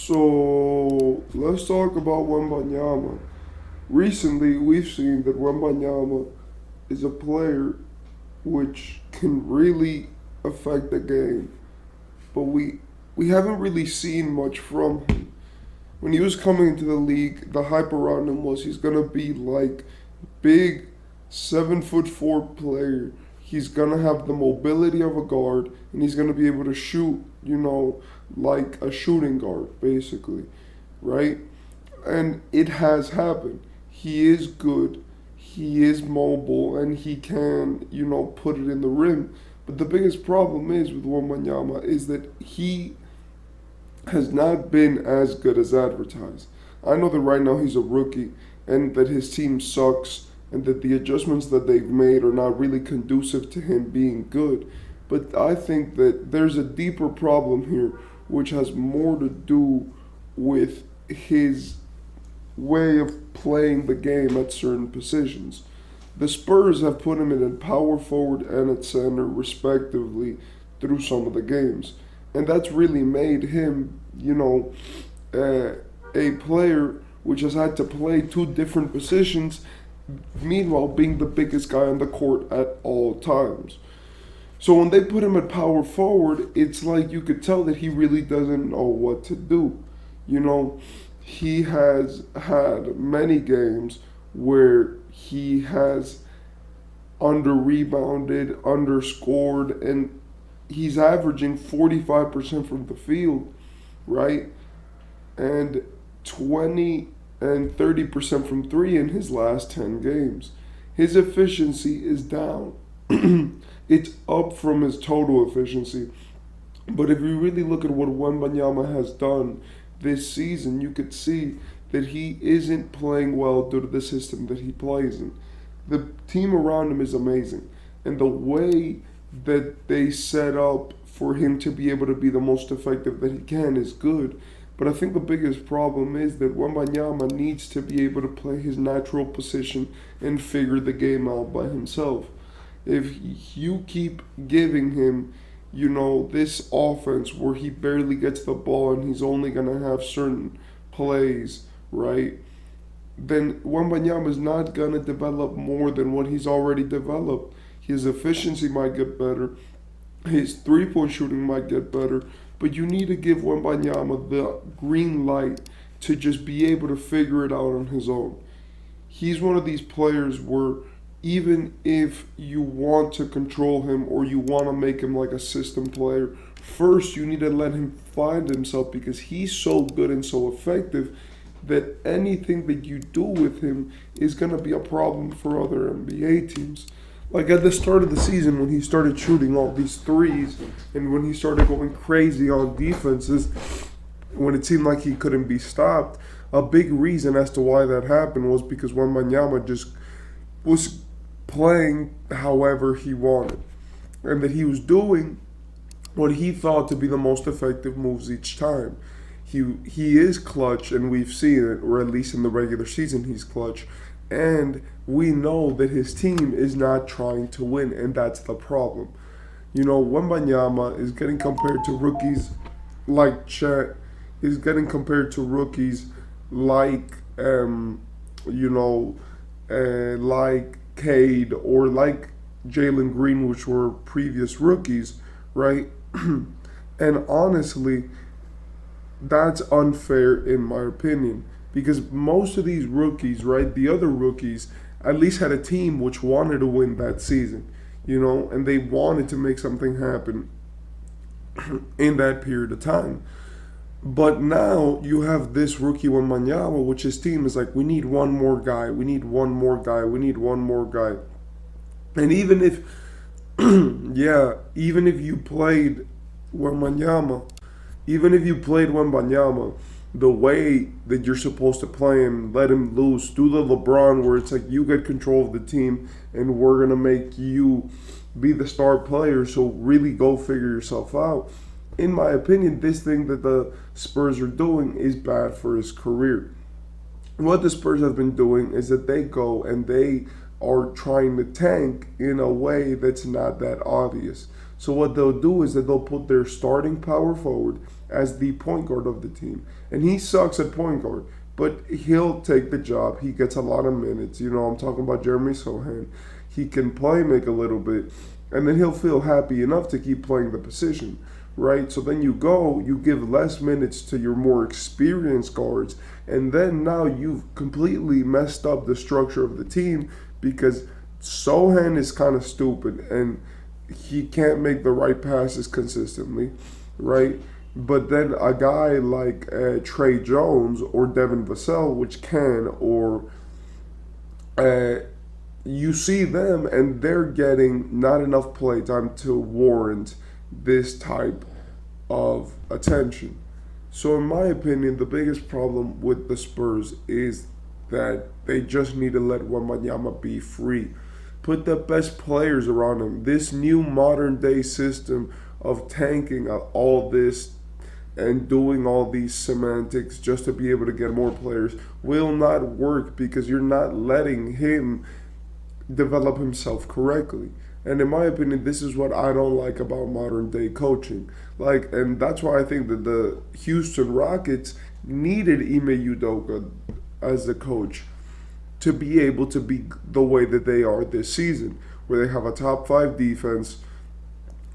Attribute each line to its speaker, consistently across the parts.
Speaker 1: So let's talk about Wembanyama. Recently, we've seen that Wembanyama is a player which can really affect the game, but we haven't really seen much from him. When he was coming into the league, the hype around him was he's gonna be like big 7'4" player. He's gonna have the mobility of a guard, and he's gonna be able to shoot. Like a shooting guard, basically, right? And it has happened. He is good. He is mobile, and he can, put it in the rim. But the biggest problem is with Wembanyama is that he has not been as good as advertised. I know that right now he's a rookie and that his team sucks and that the adjustments that they've made are not really conducive to him being good. But I think that there's a deeper problem here which has more to do with his way of playing the game at certain positions. The Spurs have put him in at power forward and at center, respectively, through some of the games. And that's really made him, a player which has had to play two different positions, meanwhile being the biggest guy on the court at all times. So when they put him at power forward, it's like you could tell that he really doesn't know what to do. He has had many games where he has under rebounded, underscored, and he's averaging 45% from the field, right? And 20 and 30% from three in his last 10 games. His efficiency is down. It's up from his total efficiency. But if you really look at what Wembanyama has done this season, you could see that he isn't playing well due to the system that he plays in. The team around him is amazing. And the way that they set up for him to be able to be the most effective that he can is good. But I think the biggest problem is that Wembanyama needs to be able to play his natural position and figure the game out by himself. If you keep giving him, this offense where he barely gets the ball and he's only going to have certain plays, right? Then Wembanyama is not going to develop more than what he's already developed. His efficiency might get better. His three-point shooting might get better. But you need to give Wembanyama the green light to just be able to figure it out on his own. He's one of these players where even if you want to control him or you want to make him like a system player, first you need to let him find himself because he's so good and so effective that anything that you do with him is going to be a problem for other NBA teams. Like at the start of the season when he started shooting all these threes and when he started going crazy on defenses, when it seemed like he couldn't be stopped, a big reason as to why that happened was because Wembanyama just was playing however he wanted. And that he was doing what he thought to be the most effective moves each time. He is clutch, and we've seen it, or at least in the regular season he's clutch. And we know that his team is not trying to win, and that's the problem. Wembanyama is getting compared to rookies like Chet, is getting compared to rookies like, like Cade or like Jalen Green, which were previous rookies, right? And honestly, that's unfair in my opinion. Because most of these rookies, right, the other rookies, at least had a team which wanted to win that season, and they wanted to make something happen in that period of time. But now you have this rookie Wembanyama, which his team is like, we need one more guy, we need one more guy, we need one more guy. And even if, even if you played Wembanyama, the way that you're supposed to play him, let him loose, do the LeBron where it's like you get control of the team and we're going to make you be the star player, so really go figure yourself out. In my opinion, this thing that the Spurs are doing is bad for his career. What the Spurs have been doing is that they go and they are trying to tank in a way that's not that obvious. So what they'll do is that they'll put their starting power forward as the point guard of the team. And he sucks at point guard, but he'll take the job. He gets a lot of minutes. I'm talking about Jeremy Sohan. He can play make a little bit, and then he'll feel happy enough to keep playing the position, right? So then you give less minutes to your more experienced guards, and then now you've completely messed up the structure of the team because Sohan is kind of stupid and he can't make the right passes consistently, right? But then a guy like Trey Jones or Devin Vassell, which can, or uh, you see them and they're getting not enough play time to warrant this type of attention. So, in my opinion, the biggest problem with the Spurs is that they just need to let Wembanyama be free. Put the best players around him. This new modern day system of tanking all this and doing all these semantics just to be able to get more players will not work because you're not letting him develop himself correctly. And in my opinion, this is what I don't like about modern day coaching. And that's why I think that the Houston Rockets needed Ime Udoka as the coach to be able to be the way that they are this season, where they have a top five defense,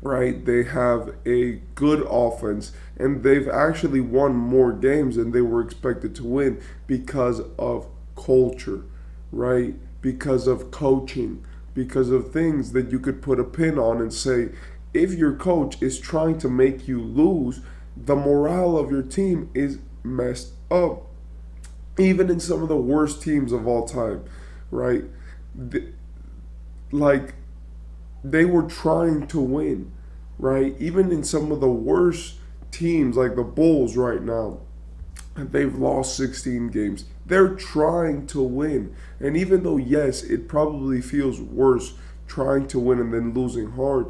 Speaker 1: right? They have a good offense, and they've actually won more games than they were expected to win because of culture, right? Because of coaching, because of things that you could put a pin on and say, if your coach is trying to make you lose, the morale of your team is messed up. Even in some of the worst teams of all time, right? Like, they were trying to win, right? Even in some of the worst teams, like the Bulls right now, they've lost 16 games. They're trying to win. And even though, yes, it probably feels worse trying to win and then losing hard,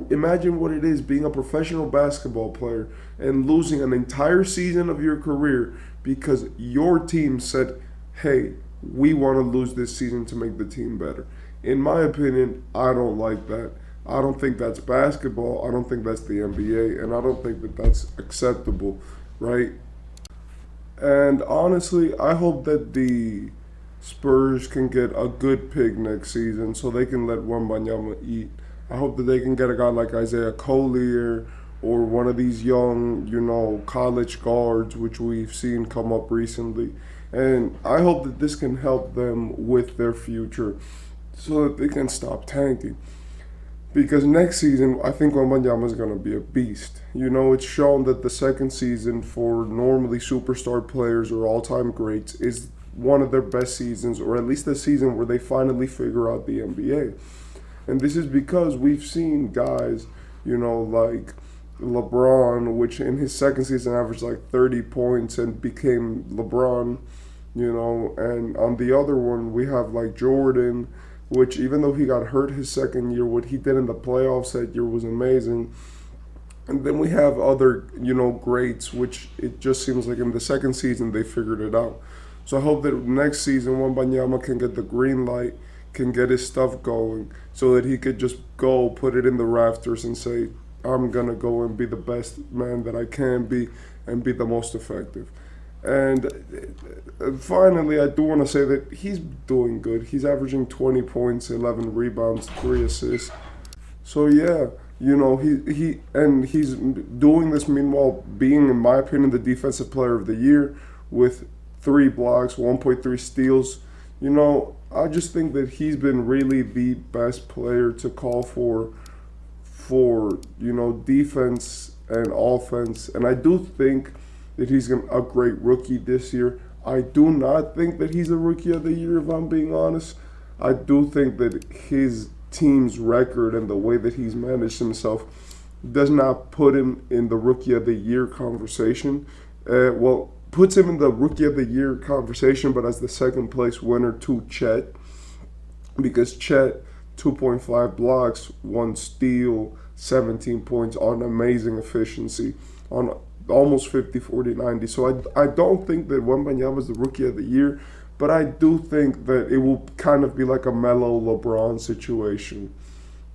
Speaker 1: imagine what it is being a professional basketball player and losing an entire season of your career because your team said, hey, we want to lose this season to make the team better. In my opinion, I don't like that. I don't think that's basketball. I don't think that's the NBA. And I don't think that that's acceptable, right? And honestly, I hope that the Spurs can get a good pick next season so they can let Wembanyama eat. I hope that they can get a guy like Isaiah Collier or one of these young, college guards, which we've seen come up recently. And I hope that this can help them with their future so that they can stop tanking. Because next season, I think Wembanyama is going to be a beast. It's shown that the second season for normally superstar players or all-time greats is one of their best seasons, or at least the season where they finally figure out the NBA. And this is because we've seen guys, like LeBron, which in his second season averaged like 30 points and became LeBron, and on the other one, we have like Jordan, which even though he got hurt his second year, what he did in the playoffs that year was amazing. And then we have other, greats, which it just seems like in the second season they figured it out. So I hope that next season Wembanyama can get the green light, can get his stuff going, so that he could just go put it in the rafters and say, I'm going to go and be the best man that I can be and be the most effective. And finally, I do want to say that he's doing good. He's averaging 20 points, 11 rebounds, 3 assists. So yeah, he's doing this meanwhile being, in my opinion, the defensive player of the year with 3 blocks, 1.3 steals. I just think that he's been really the best player to call for defense and offense. And I do think that he's a great rookie this year. I do not think that he's a rookie of the year, if I'm being honest. I do think that his team's record and the way that he's managed himself does not put him in the rookie of the year conversation. Puts him in the rookie of the year conversation, but as the second place winner to Chet, because Chet, 2.5 blocks, 1 steal, 17 points on amazing efficiency, on almost 50, 40, 90. So I don't think that Wembanyama is the rookie of the year, but I do think that it will kind of be like a Melo LeBron situation,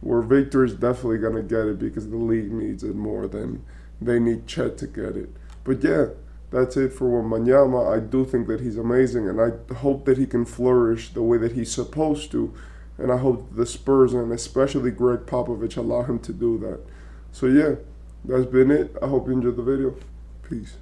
Speaker 1: where Victor is definitely gonna get it because the league needs it more than they need Chet to get it. But yeah, that's it for Wembanyama. I do think that he's amazing, and I hope that he can flourish the way that he's supposed to. And I hope the Spurs and especially Greg Popovich allow him to do that. So yeah, that's been it. I hope you enjoyed the video. Peace.